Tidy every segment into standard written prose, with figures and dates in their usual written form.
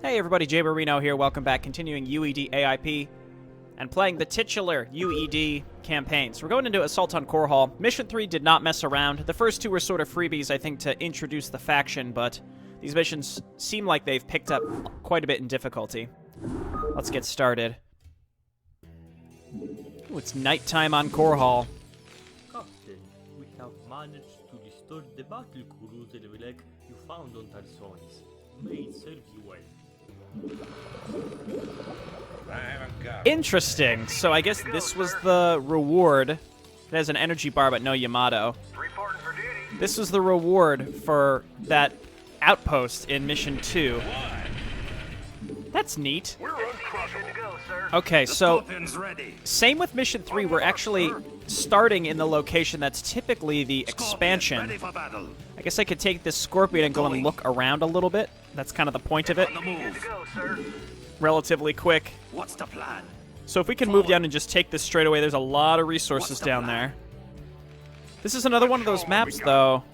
Hey everybody, Jay Marino here. Welcome back. Continuing UEDAIP and playing the titular UED campaign. So we're going into Assault on Korhal. Mission 3 did not mess around. The first two were sort of freebies, I think, to introduce the faction, but these missions seem like they've picked up quite a bit in difficulty. Let's get started. Ooh, it's nighttime on Korhal. Captain, we have managed to restore the battle cruiser relic you found on Tarsonis. May it serve you well. Interesting. So I guess this was the reward. It has an energy bar, but no Yamato. This was the reward for that outpost in Mission 2. That's neat. Okay, so same with Mission 3. We're actually starting in the location that's typically the expansion. I guess I could take this Scorpion and go and look around a little bit. That's kind of the point of it. Relatively quick. What's the plan? So if we can move down and just take this straight away, there's a lot of resources down there. This is another one of those maps, though,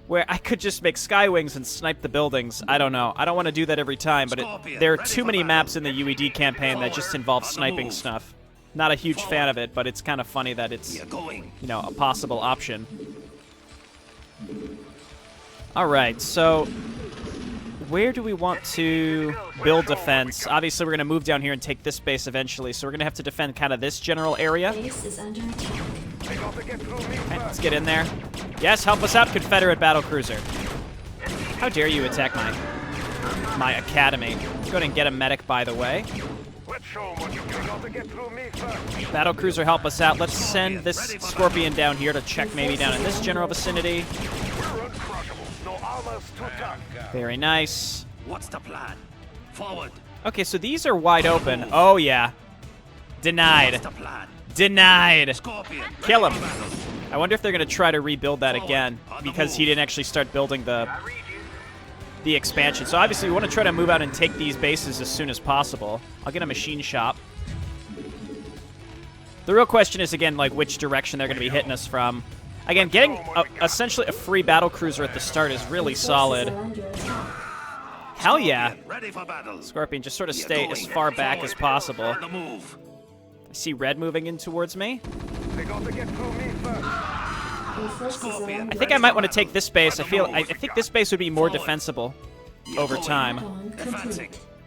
where I could just make Skywings and snipe the buildings. I don't know. I don't want to do that every time, but there are too many maps in the UED campaign that just involve sniping stuff. Not a huge fan of it, but it's kind of funny that it's, you know, a possible option. Alright, so where do we want to build defense? Obviously, we're going to move down here and take this base eventually, so we're going to have to defend kind of this general area. Okay, let's get in there. Yes, help us out, Confederate battlecruiser. How dare you attack my academy? Let's go ahead and get a medic, by the way. Battlecruiser, help us out. Let's send this Scorpion down here to check maybe down in this general vicinity. Very nice. What's the plan? Forward. Okay, so these are wide open. Oh, yeah. Denied. What's the plan? Denied. Scorpion. Kill him. I wonder if they're going to try to rebuild that again, because he didn't actually start building the expansion. So obviously we want to try to move out and take these bases as soon as possible. I'll get a machine shop. The real question is, again, like, which direction they're going to be hitting us from. Again, getting essentially a free battlecruiser at the start is really solid. Hell yeah. Scorpion, just sort of stay as far back as possible. I see red moving in towards me. I think I might want to take this base. I think this base would be more defensible over time.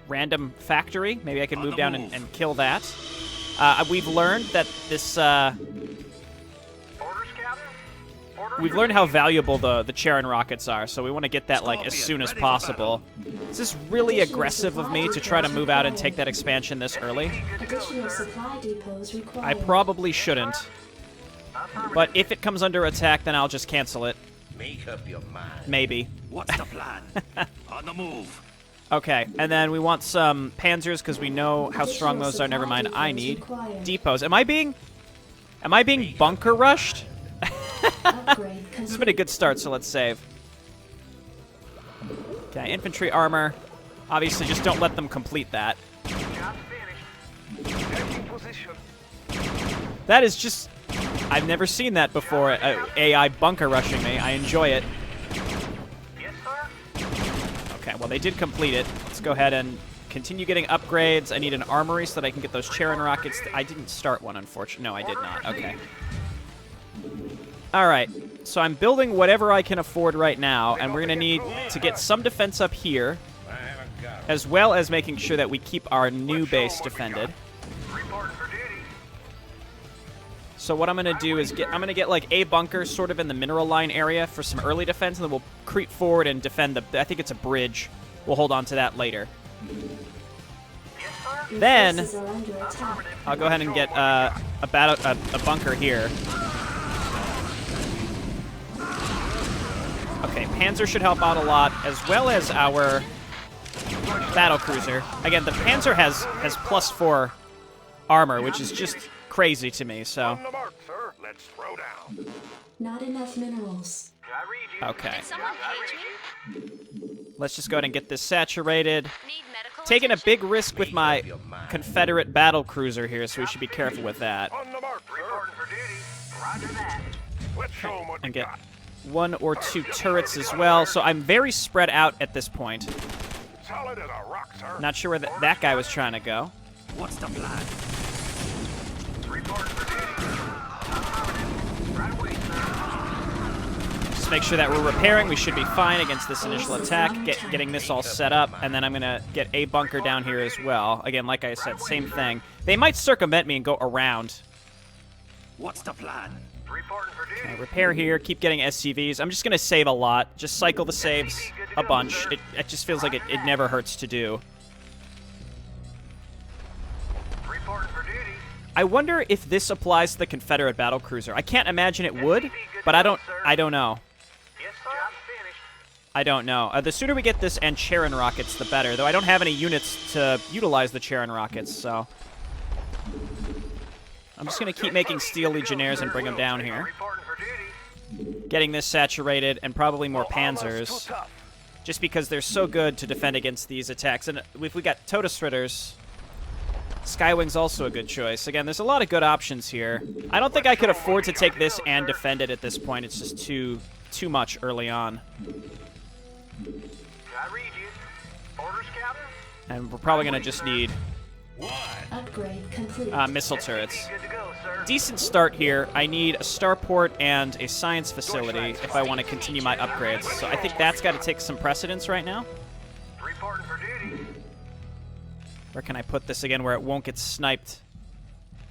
Random factory. Maybe I can move down and kill that. We've learned that this... We've learned how valuable the Charon rockets are, so we want to get that, like, as soon as possible. Is this really aggressive of me to try to move out and take that expansion this early? I probably shouldn't. But if it comes under attack, then I'll just cancel it. Make up your mind. Maybe. What's the plan? On the move. Okay, and then we want some panzers because we know how strong those are. Never mind, I need depots. Am I being bunker rushed? This has been a good start, so let's save. Okay, infantry armor. Obviously, just don't let them complete that. That is just... I've never seen that before, AI bunker rushing me. I enjoy it. Okay, well, they did complete it. Let's go ahead and continue getting upgrades. I need an armory so that I can get those Charon rockets. I didn't start one, unfortunately. No, I did not. Okay. Alright, so I'm building whatever I can afford right now, and we're going to need to get some defense up here, as well as making sure that we keep our new base defended. So what I'm going to do is I'm going to get like a bunker sort of in the mineral line area for some early defense, and then we'll creep forward and defend I think it's a bridge. We'll hold on to that later. Then I'll go ahead and get a bunker here. Okay, Panzer should help out a lot, as well as our battlecruiser. Again, the Panzer has +4 armor, which is just crazy to me, so... Not enough minerals. Okay. Let's just go ahead and get this saturated. Taking a big risk with my Confederate battlecruiser here, so we should be careful with that. And get 1 or 2 turrets as well, so I'm very spread out at this point. Solid as a rock, sir. Not sure where that guy was trying to go. What's the plan? Reporting for duty. Right away, sir. Just make sure that we're repairing. We should be fine against this initial attack. Getting this all set up, and then I'm going to get a bunker down here as well. Again, like I said, same thing. They might circumvent me and go around. What's the plan? Reporting for duty. Repair here, keep getting SCVs. I'm just going to save a lot. Just cycle the saves a bunch. It just feels like it never hurts to do. Reporting for duty. I wonder if this applies to the Confederate battlecruiser. I can't imagine it would, but I don't know. Yes, sir. Job finished. I don't know. The sooner we get this and Charon rockets, the better. Though I don't have any units to utilize the Charon rockets, so I'm just going to keep making Steel Legionnaires and bring them down here. Reporting for duty. Getting this saturated and probably more Panzers, just because they're so good to defend against these attacks. And if we got Totus Ritters, Skywing's also a good choice. Again, there's a lot of good options here. I don't think I could afford to take this and defend it at this point. It's just too much early on. I read you. Orders, Captain. And we're probably going to just need Upgrade complete. missile turrets. Good to go, sir. Decent start here. I need a starport and a science facility if I want to continue my upgrades. So I think that's got to take some precedence right now. Reporting for duty. Where can I put this again where it won't get sniped?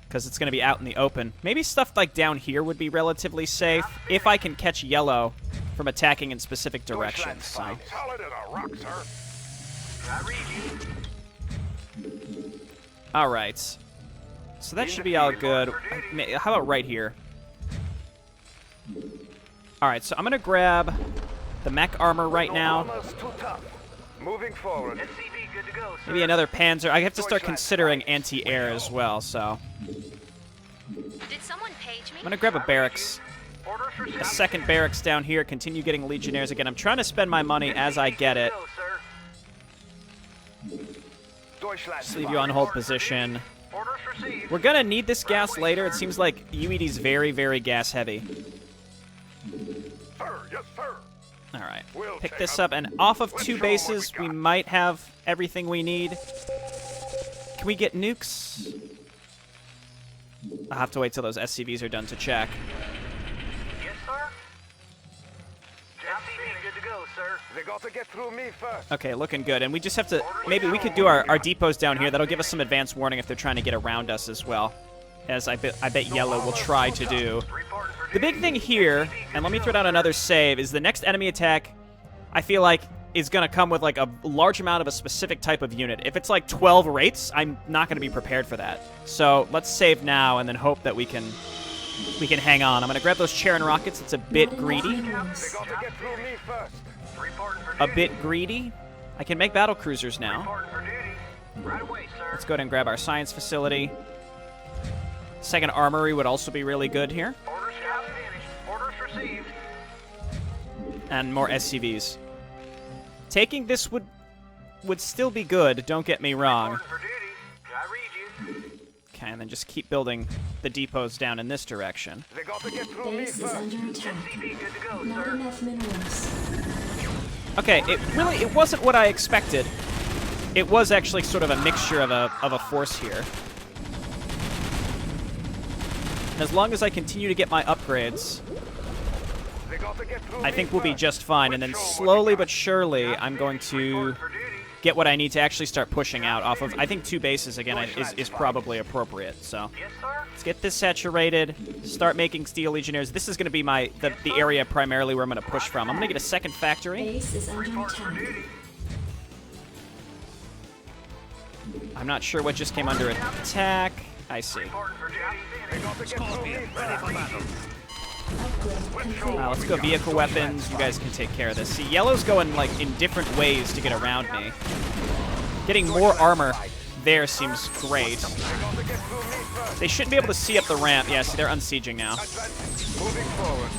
Because it's going to be out in the open. Maybe stuff like down here would be relatively safe if I can catch yellow from attacking in specific directions. So. Solid as a rock, sir. I read you. All right. So that should be all good. How about right here? All right, so I'm going to grab the mech armor right now. Armor's too tough. Moving forward. SCV good to go, sir. Maybe another Panzer. I have to start considering anti-air as well, so Did someone page me? I'm going to grab a barracks. Orders for A second barracks down here. Continue getting Legionnaires again. I'm trying to spend my money as I get it. Just leave you on hold position. Orders received. We're going to need this gas later. It seems like UED's very, very gas heavy. Sir, yes, sir. All right. We'll Pick take this up. up, and off of Let's 2 show 'em what we bases, we got. might have everything we need. Can we get nukes? I'll have to wait till those SCVs are done to check. Yes, sir. SCV good to go, sir. They got to get through me first. Okay, looking good. And we just have to... Maybe we could do our depots down here. That'll give us some advance warning if they're trying to get around us as well. As I bet Yellow will try to do. Reporting for The big thing here, and let me throw down another save, is the next enemy attack, I feel like, is going to come with like a large amount of a specific type of unit. If it's like 12 rates, I'm not going to be prepared for that. So let's save now and then hope that we can hang on. I'm going to grab those Charon rockets. It's a bit greedy. They got to get through me first. Reporting for A duty. bit greedy. I can make battle cruisers now. Reporting for duty. Right away, sir. Let's go ahead and grab our science facility. Second armory would also be really good here. Orders job finished. Orders received. And more SCVs. Taking this would still be good, don't get me wrong. Reporting for duty. I read you. Okay, and then just keep building the depots down in this direction. They got to get through me Base is first. under attack. SCV good to go, Not sir. enough minerals. Okay, it wasn't what I expected. It was actually sort of a mixture of a force here. And as long as I continue to get my upgrades, They got to get through I me think we'll be first. just fine. And then Let's show 'em what slowly we but surely, I'm going to Reporting for duty. get what I need to actually start pushing out off of. I think 2 bases again is probably appropriate. So Yes, sir. let's get this saturated. Start making Steel Legionnaires. This is going to be the area primarily where I'm going to push from. I'm going to get a second factory. Base is under Reporting for attack. duty. I'm not sure what just came under attack. I see. Reporting for duty. They got to get through me Scorpion, ready for battle. Upgrade complete. Let's go vehicle weapons. You guys can take care of this. See, yellow's going like in different ways to get around me. Getting more armor there seems great. They got to get through me first. They shouldn't be able to see up the ramp. Yeah, see, they're unsieging now. Moving forward.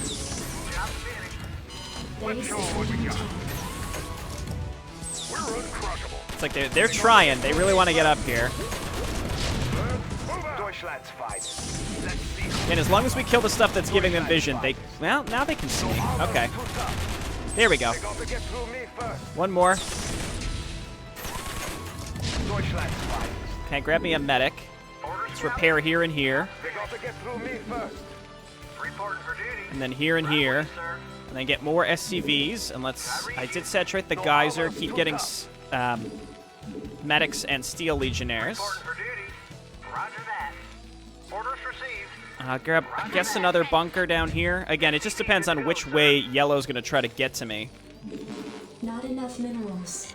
Job finished. Base show is 'em what we under got. attack. We're uncrushable. It's like they're trying. They really want to get up here. Deutschland's fight. Let's see. And as long as we kill the stuff that's giving them vision, well, now they can see. Okay. There we go. They got to get through me first. One more. Deutschland twice. Okay, grab me a medic. Let's repair here and here. They got to get through me first. Reporting for duty. And then here and here. And then get more SCVs. And let's... I did saturate the geyser. Keep getting medics and steel legionnaires. Reporting for duty. Roger that. Orders received. Grab, I guess, another bunker down here. Again, it just depends on which way yellow's going to try to get to me. Not enough minerals.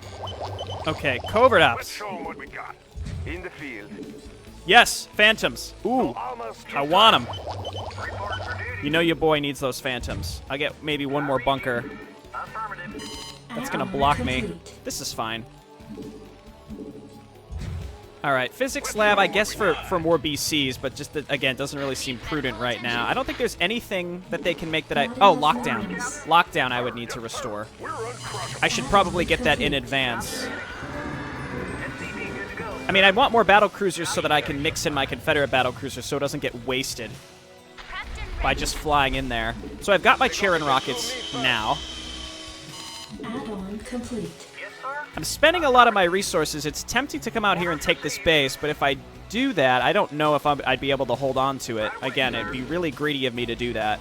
Okay, covert Let's ops. show them what we got. In the field. Yes, phantoms. Ooh, Almost I want them. reporting for duty. You know your boy needs those phantoms. I'll get maybe one more bunker. Affirmative. That's going to Add-on block me. complete. This is fine. All right, physics lab, I guess, for more BCs, but just, that, again, doesn't really seem prudent right now. I don't think there's anything that they can make that I... Oh, lockdown. Lockdown I would need to restore. I should probably get that in advance. I mean, I want more battle cruisers so that I can mix in my Confederate battle cruisers so it doesn't get wasted by just flying in there. So I've got my Charon rockets now. Add-on complete. I'm spending a lot of my resources. It's tempting to come out here and take this base, but if I do that, I don't know if I'd be able to hold on to it. Again, it'd be really greedy of me to do that.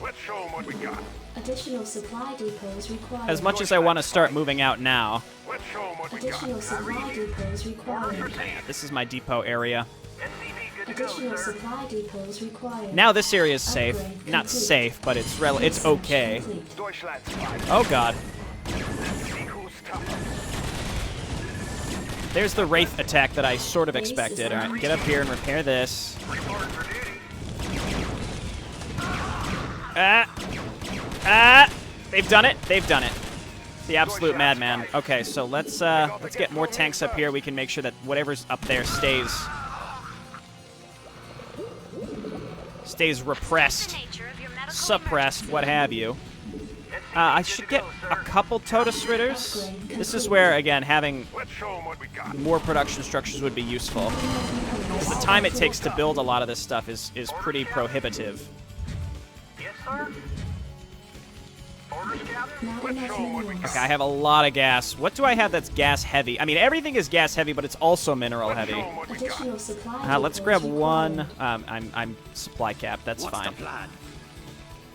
Let's show them what we got. Additional supply depots required. As much as I want to start moving out now. Let's show them what we got. Additional supply depots required. This is my depot area. SCV good to go, Additional sir. supply depots required. Now this area is safe. Upgrade Not complete. safe, but it's it's Research okay. complete. Deutschland twice. Oh god. See who's tougher. There's the Wraith attack that I sort of expected. Alright, get up here and repair this. Reporting for duty. They've done it. They've done it. The absolute madman. Okay, so let's get more tanks up here. We can make sure that whatever's up there stays repressed, Nature of your medical suppressed, what have you. I should get a couple Totus Ritters. This is where, again, having Let's show them what we got. more production structures would be useful. Because the time it takes to build a lot of this stuff is pretty prohibitive. Yes, sir. Orders, Captain. Not Let's enough show them what we minerals. Okay, I have a lot of gas. What do I have that's gas heavy? I mean, everything is gas heavy, but it's also mineral Let's show heavy. them what we got. Additional supply Let's depots grab one. required. I'm supply capped. That's What's fine. the plan?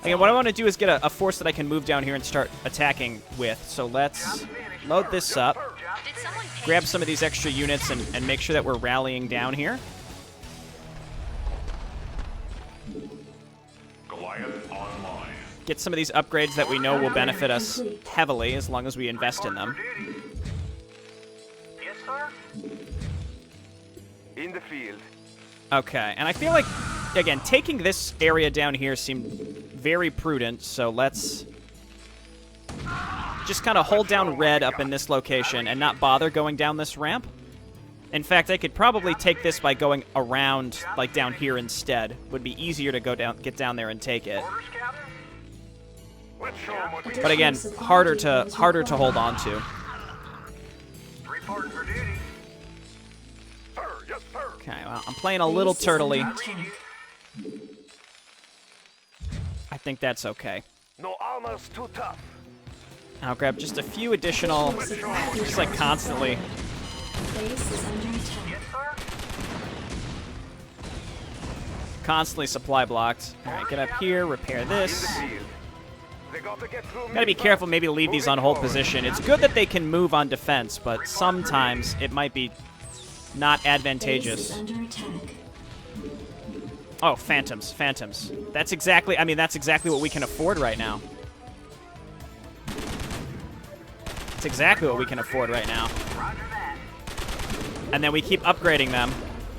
Again, what I want to do is get a force that I can move down here and start attacking with. So let's load this up, Did someone page grab some of these extra units, and make sure that we're rallying down here. Goliath online. Get some of these upgrades that we know will benefit us heavily as long as we invest in them. Yes, sir. In the field. Okay, and I feel like, again, taking this area down here seemed very prudent, so let's just kind of hold down red up in this location and not bother going down this ramp. In fact, I could probably take this by going around, like, down here instead. Would be easier to get down there and take it. Orders, Captain. Let's show them what we got. But again, harder to hold on to. Reporting for duty. Sir, yes, sir. Okay, well, I'm playing a little Base is under turtley. attack. I think that's okay. No armor's too tough. I'll grab just a few additional, just like constantly. Base is under attack. Yes, sir. Constantly supply blocked. Alright, get up here, repair In this. the field. They got to get through Gotta be careful, maybe leave these on hold position. It's good that they can move on defense, but sometimes it might be not Base advantageous. is under attack. Oh, phantoms, phantoms. That's exactly what we can afford right now. It's exactly what we can afford right now. And then we keep upgrading them,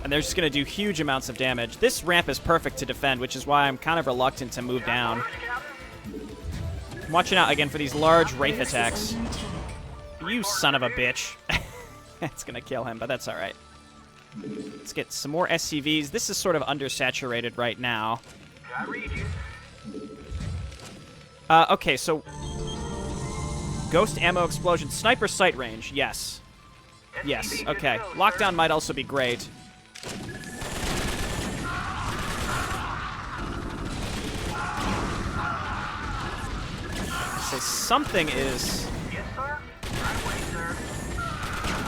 and they're just gonna do huge amounts of damage. This ramp is perfect to defend, which is why I'm kind of reluctant to move down. I'm watching out again for these large Wraith Base is attacks. under attack. You son of a bitch. That's gonna kill him, but that's alright. Let's get some more SCVs. This is sort of undersaturated right now. I read you. Okay, so... Ghost ammo explosion. Sniper sight range. Yes. Yes, okay. Lockdown might also be great. So something is... Yes, sir. Right away, sir.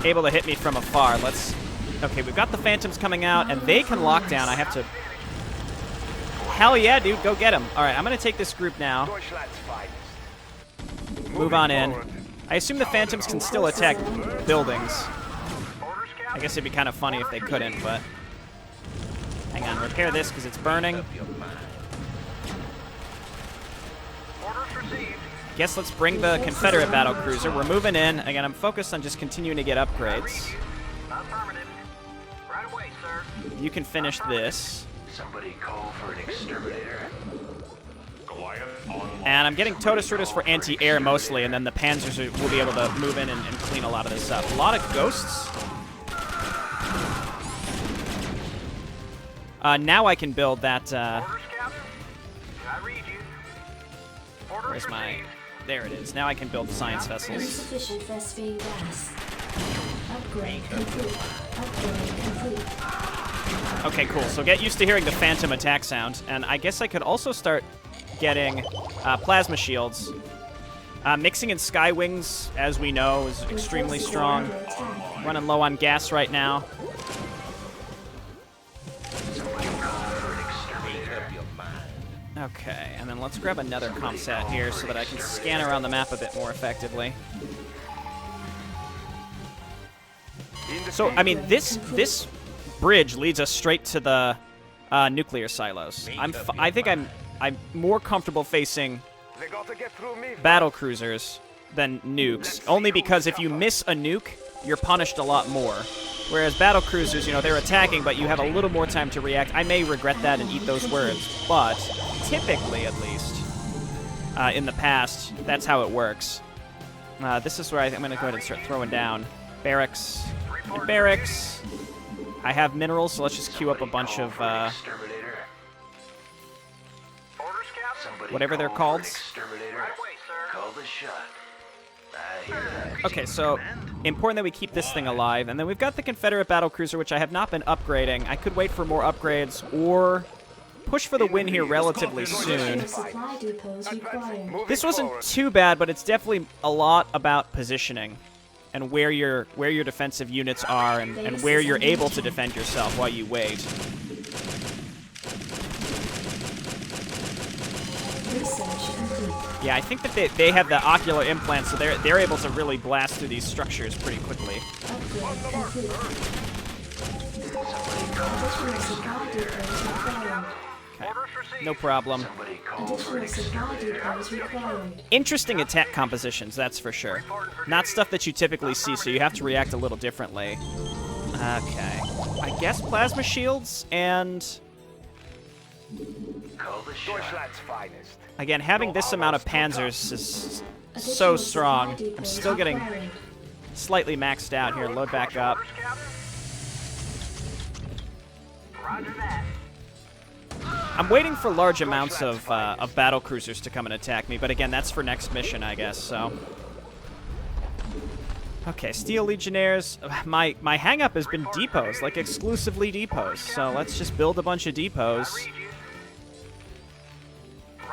able to hit me from afar. Let's... Okay, we've got the Phantoms coming out, and they can lock down. I have to... Hell yeah, dude, go get him. All right, I'm going to take this group now. Move on in. I assume the Phantoms can still attack buildings. I guess it'd be kind of funny if they couldn't, but... Hang on, repair this because it's burning. Guess let's bring the Confederate battlecruiser. We're moving in. Again, I'm focused on just continuing to get upgrades. Affirmative. Right away, sir. You can finish this. Somebody call for an exterminator. Goliath online. And I'm getting Totus for anti-air mostly, and then the Panzers will be able to move in and clean a lot of this up. A lot of ghosts. Now I can build that... Orders, Captain. I read you. Orders Where's my... received. There it is. Now I can build science vessels. Insufficient phosphine gas. Upgrade complete. Upgrade complete. Okay, cool. So get used to hearing the Phantom attack sound. And I guess I could also start getting plasma shields. Mixing in Skywings, as we know, is extremely strong. Running low on gas right now. Okay, and then let's grab another ComSat here so that I can scan around the map a bit more effectively. So, I mean, this bridge leads us straight to the nuclear silos. I think I'm more comfortable facing battle cruisers than nukes, only because if you miss a nuke, you're punished a lot more. Whereas battle cruisers, you know, they're attacking, but you have a little more time to react. I may regret that and eat those words, but typically, at least, in the past, that's how it works. This is where I'm going to go ahead and start throwing down barracks and barracks. I have minerals, so let's just queue up a bunch of Orders, Captain. whatever they're called. Right away, sir. Call the shot. I hear that. Okay, so important that we keep this thing alive. And then we've got the Confederate battlecruiser, which I have not been upgrading. I could wait for more upgrades or push for the win here relatively soon. Supply depots required. This wasn't too bad, but it's definitely a lot about positioning and where your defensive units are and where you're able to defend yourself while you wait. Research complete. Yeah, I think that they have the ocular implants, so they're able to really blast through these structures pretty quickly. Upgrade complete. Additional supply depots required. Orders received. No problem. Somebody call for an Additional supply exterminator. depots required. Interesting attack compositions, that's for sure. Not stuff that you typically see, so you have to react a little differently. Okay. I guess plasma shields and... Call the shot. Again, having this amount of panzers is so strong. I'm still getting slightly maxed out here. Load back up. Orders, Captain. Roger that. I'm waiting for large amounts of battle cruisers to come and attack me, but again, that's for next mission, I guess, so... Okay, Steel Legionnaires. My hang-up has been depots, like exclusively depots, so let's just build a bunch of depots.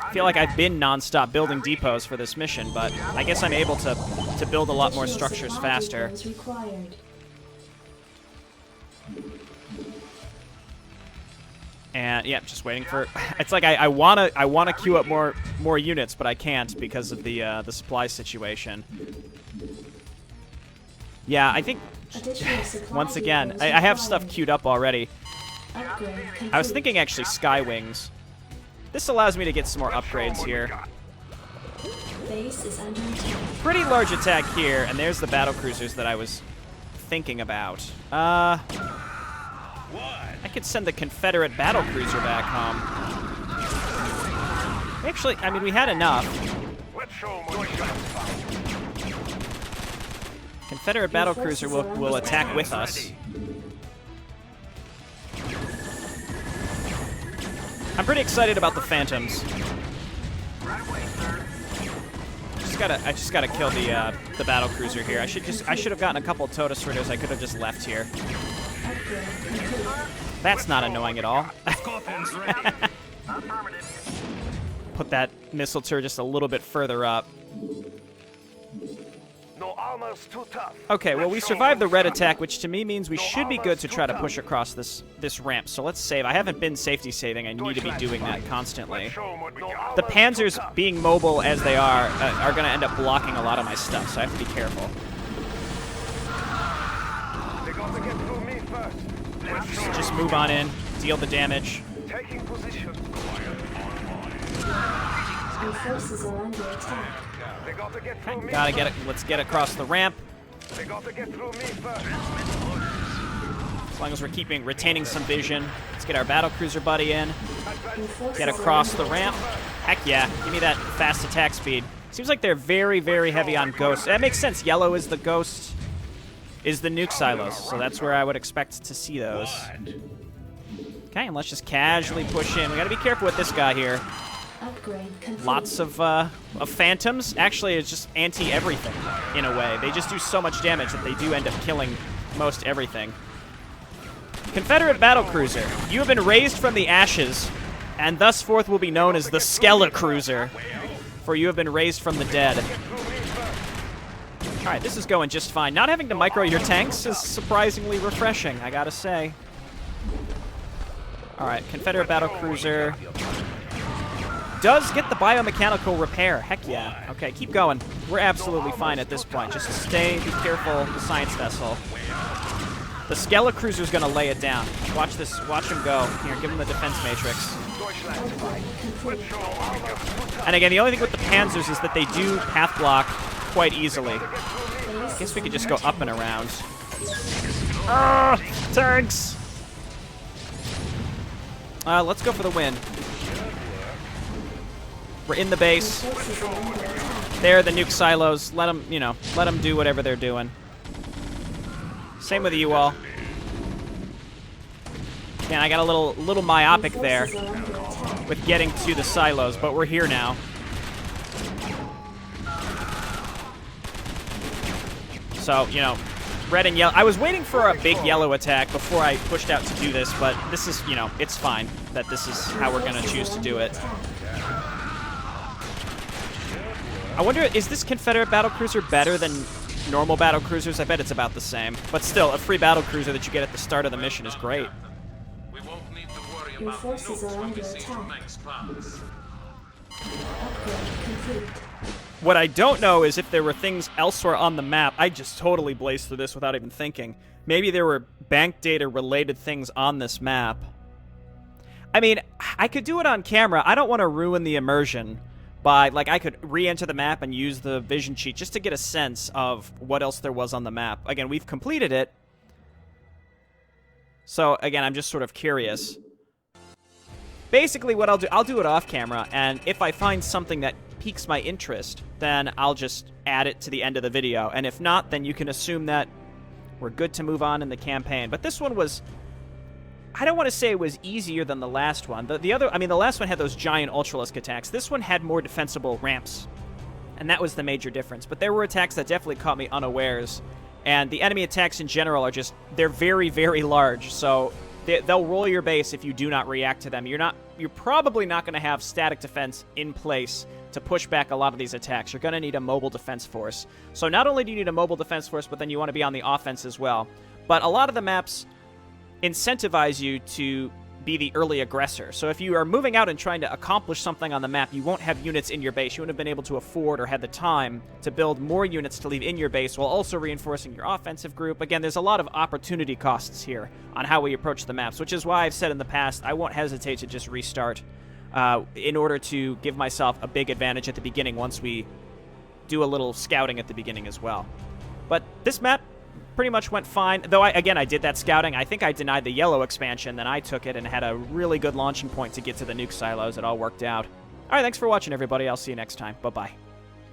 I feel like I've been non-stop building depots for this mission, but I guess I'm able to build a lot more structures faster. Required. And yeah, just waiting for. It's like I wanna queue up more units, but I can't because of the supply situation. Yeah, I think Additional supply once again depots I have stuff required. queued up already. Upgrade complete. I was thinking actually Skywings. This allows me to get some more upgrades here. Base is under attack. Pretty large attack here, and there's the battle cruisers that I was thinking about. I could send the Confederate battle cruiser back home. Actually, I mean, we had enough. Confederate battle cruiser will attack with us. I'm pretty excited about the Phantoms. I just gotta kill the battle cruiser here. I should have gotten a couple of Totus Ritters. I could have just left here. That's not annoying at all. Put that missile turret just a little bit further up. armor's too tough. Okay, well, we survived the red attack, which to me means we should be good to try to push across this ramp. So let's save. I haven't been safety saving. I need to be doing that constantly. Show 'em what no armor's The too Panzers, tough. being mobile as they are going to end up blocking a lot of my stuff, so I have to be careful. They got to get through me first. Let's show 'em. Just move on in, deal the damage. Taking position. Your forces are under attack. They got to get through me. Gotta get it. Let's get across the ramp. They got to get through me first. As long as we're retaining some vision. Let's get our battlecruiser buddy in. Your forces Get are across the under ramp. attack. Heck yeah, give me that fast attack speed. Seems like they're very, very heavy on ghosts. That makes sense. Yellow is the ghost, is the nuke silos, so that's where I would expect to see those. Okay, and let's just casually push in. We gotta be careful with this guy here. Upgrade complete. Lots of phantoms. Actually, it's just anti-everything, in a way. They just do so much damage that they do end up killing most everything. Confederate battlecruiser, you have been raised from the ashes, and thus forth will be known as the Skelecruiser, for you have been raised from the dead. Alright, this is going just fine. Not having to micro your tanks is surprisingly refreshing, I gotta say. Alright, Confederate battlecruiser does get the biomechanical repair. Heck yeah. Okay, keep going. We're absolutely fine at this point. Just be careful, the science vessel. The Skelecruiser's gonna lay it down. Watch this, watch him go. Here, give him the defense matrix. Upgrade complete. And again, the only thing with the Panzers is that they do path block quite easily. I guess we could just go up and around. Ah, tanks! Let's go for the win. We're in the base. Forces are under attack. There, the nuke silos. Let them, let them do whatever they're doing. Same with you all. Man, I got a little myopic Your there forces are under attack. with getting to the silos, but we're here now. So, red and yellow. I was waiting for a big yellow attack before I pushed out to do this, but this is, it's fine that this is how we're going to choose to do it. I wonder, is this Confederate battlecruiser better than normal battlecruisers? I bet it's about the same. But still, a free battlecruiser that you get at the start of the mission is great. We won't need to worry Your about forces nukes are when under we see attack. next class. Upgrade complete. What I don't know is if there were things elsewhere on the map. I just totally blazed through this without even thinking. Maybe there were bank data related things on this map. I mean, I could do it on camera. I don't want to ruin the immersion by, I could re-enter the map and use the vision cheat just to get a sense of what else there was on the map. Again, we've completed it. So, again, I'm just sort of curious. Basically, what I'll do it off camera, and if I find something that piques my interest, then I'll just add it to the end of the video. And if not, then you can assume that we're good to move on in the campaign. But this one was, I don't want to say it was easier than the last one. The last one had those giant Ultralisk attacks. This one had more defensible ramps, and that was the major difference. But there were attacks that definitely caught me unawares, and the enemy attacks in general are they're very, very large, so they'll roll your base if you do not react to them. You're probably not going to have static defense in place to push back a lot of these attacks. You're going to need a mobile defense force. So not only do you need a mobile defense force, but then you want to be on the offense as well. But a lot of the maps incentivize you to be the early aggressor. So if you are moving out and trying to accomplish something on the map, you won't have units in your base. You wouldn't have been able to afford or had the time to build more units to leave in your base while also reinforcing your offensive group. Again, there's a lot of opportunity costs here on how we approach the maps, which is why I've said in the past I won't hesitate to just restart in order to give myself a big advantage at the beginning once we do a little scouting at the beginning as well. But this map pretty much went fine, though I did that scouting. I think I denied the yellow expansion, then I took it and had a really good launching point to get to the nuke silos. It all worked out. Alright, thanks for watching, everybody. I'll see you next time. Bye-bye.